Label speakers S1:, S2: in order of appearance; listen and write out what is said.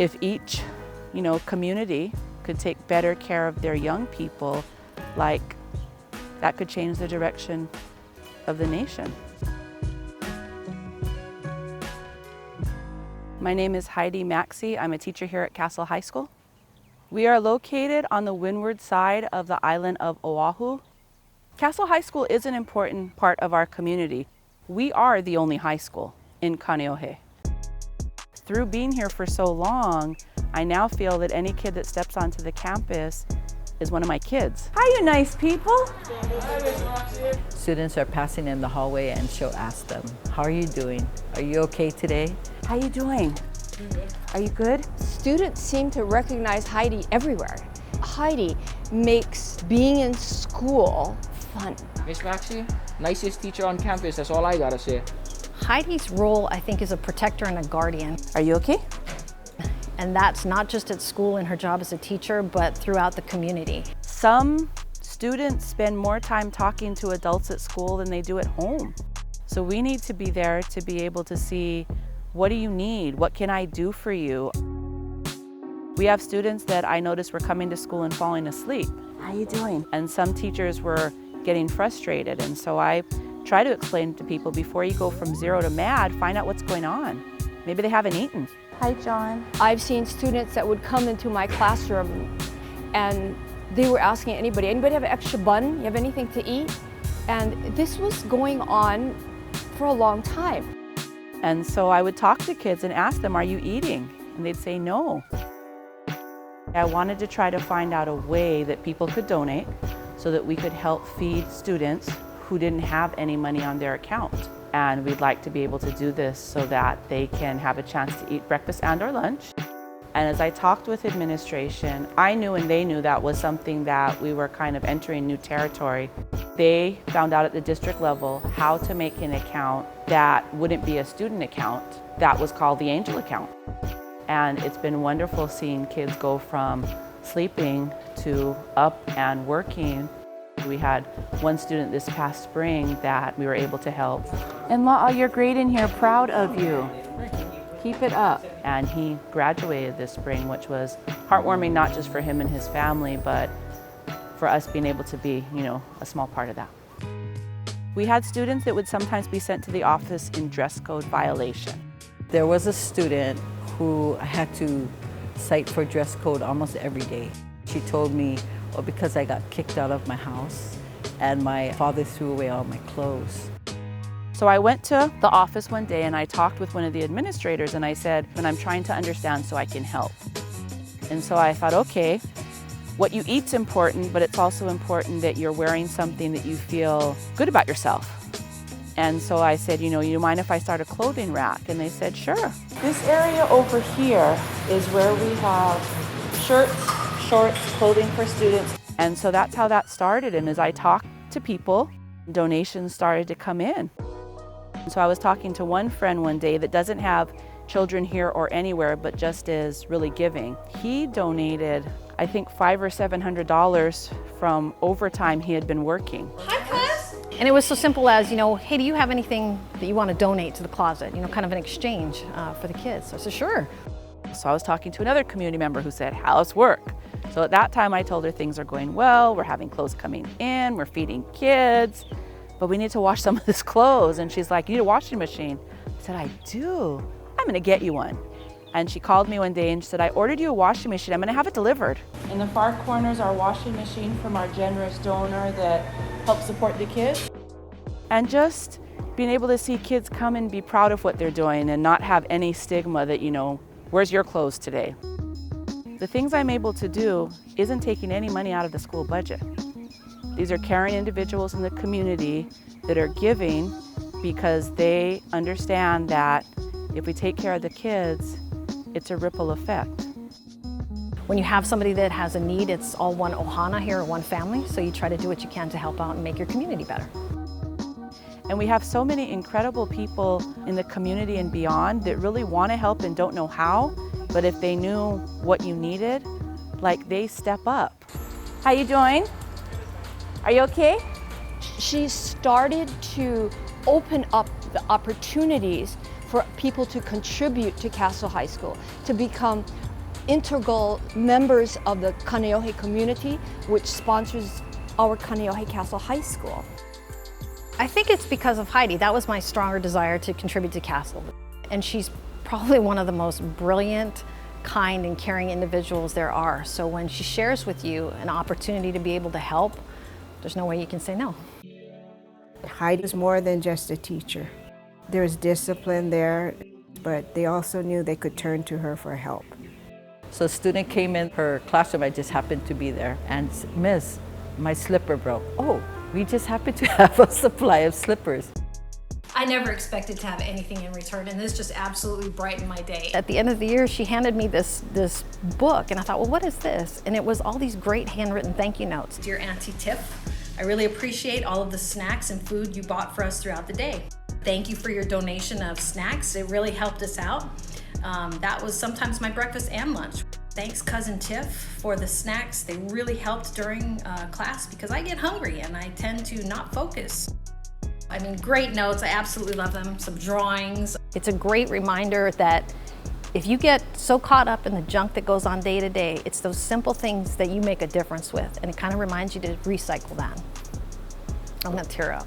S1: If each, community could take better care of their young people, that could change the direction of the nation. My name is Heidi Maxie. I'm a teacher here at Castle High School. We are located on the windward side of the island of Oahu. Castle High School is an important part of our community. We are the only high school in Kaneohe. Through being here for so long, I now feel that any kid that steps onto the campus is one of my kids. Hi, you nice people.
S2: Students are passing in the hallway and she'll ask them, how are you doing? Are you okay today?
S1: How you doing? Are you good?
S3: Students seem to recognize Heidi everywhere. Heidi makes being in school fun.
S4: Miss Maxie, nicest teacher on campus, that's all I gotta say.
S5: Heidi's role, I think, is a protector and a guardian.
S1: Are you okay?
S5: And that's not just at school in her job as a teacher, but throughout the community.
S1: Some students spend more time talking to adults at school than they do at home. So we need to be there to be able to see, what do you need? What can I do for you? We have students that I noticed were coming to school and falling asleep. How you doing? And some teachers were getting frustrated. And so I try to explain to people, before you go from 0 to mad, find out what's going on. Maybe they haven't eaten. Hi, John.
S3: I've seen students that would come into my classroom and they were asking anybody have an extra bun? You have anything to eat? And this was going on for a long time.
S1: And so I would talk to kids and ask them, are you eating? And they'd say no. I wanted to try to find out a way that people could donate so that we could help feed students who didn't have any money on their account. And we'd like to be able to do this so that they can have a chance to eat breakfast and or lunch. And as I talked with administration, I knew and they knew that was something that we were kind of entering new territory. They found out at the district level how to make an account that wouldn't be a student account, that was called the Angel account. And it's been wonderful seeing kids go from sleeping to up and working. We had one student this past spring that we were able to help. And La'a, you're great in here, proud of you. Keep it up. And he graduated this spring, which was heartwarming, not just for him and his family, but for us being able to be, a small part of that. We had students that would sometimes be sent to the office in dress code violation.
S2: There was a student who I had to cite for dress code almost every day. She told me, well, because I got kicked out of my house and my father threw away all my clothes.
S1: So I went to the office one day and I talked with one of the administrators and I said, and I'm trying to understand so I can help. And so I thought, okay, what you eat's important, but it's also important that you're wearing something that you feel good about yourself. And so I said, you mind if I start a clothing rack? And they said, sure. This area over here is where we have shirts, shorts, clothing for students. And so that's how that started. And as I talked to people, donations started to come in. So I was talking to one friend one day that doesn't have children here or anywhere, but just is really giving. He donated, I think, $500 or $700 from overtime he had been working.
S5: Hi, cuz! And it was so simple as, hey, do you have anything that you want to donate to the closet? Kind of an exchange for the kids. So I said, sure.
S1: So I was talking to another community member who said, how's work? So at that time I told her things are going well, we're having clothes coming in, we're feeding kids, but we need to wash some of this clothes. And she's like, you need a washing machine. I said, I do. I'm gonna get you one. And she called me one day and she said, I ordered you a washing machine, I'm gonna have it delivered. In the far corner is our washing machine from our generous donor that helps support the kids. And just being able to see kids come and be proud of what they're doing and not have any stigma that, where's your clothes today? The things I'm able to do isn't taking any money out of the school budget. These are caring individuals in the community that are giving because they understand that if we take care of the kids, it's a ripple effect.
S5: When you have somebody that has a need, it's all one ohana here, or one family, so you try to do what you can to help out and make your community better.
S1: And we have so many incredible people in the community and beyond that really want to help and don't know how, but if they knew what you needed, they step up. How you doing? Are you okay?
S3: She started to open up the opportunities for people to contribute to Castle High School, to become integral members of the Kaneohe community, which sponsors our Kaneohe Castle High School.
S5: I think it's because of Heidi. That was my stronger desire to contribute to Castle. And she's probably one of the most brilliant, kind, and caring individuals there are. So when she shares with you an opportunity to be able to help, there's no way you can say no.
S6: Heidi was more than just a teacher. There was discipline there, but they also knew they could turn to her for help.
S2: So a student came in her classroom, I just happened to be there, and said, "Miss, my slipper broke." "Oh, we just happen to have a supply of slippers."
S5: I never expected to have anything in return, and this just absolutely brightened my day. At the end of the year, she handed me this book, and I thought, well, what is this? And it was all these great handwritten thank you notes. Dear Auntie Tiff, I really appreciate all of the snacks and food you bought for us throughout the day. Thank you for your donation of snacks. It really helped us out. That was sometimes my breakfast and lunch. Thanks, Cousin Tiff, for the snacks. They really helped during class because I get hungry and I tend to not focus. I mean, great notes. I absolutely love them. Some drawings. It's a great reminder that if you get so caught up in the junk that goes on day to day, it's those simple things that you make a difference with, and it kind of reminds you to recycle that. I'm gonna tear up.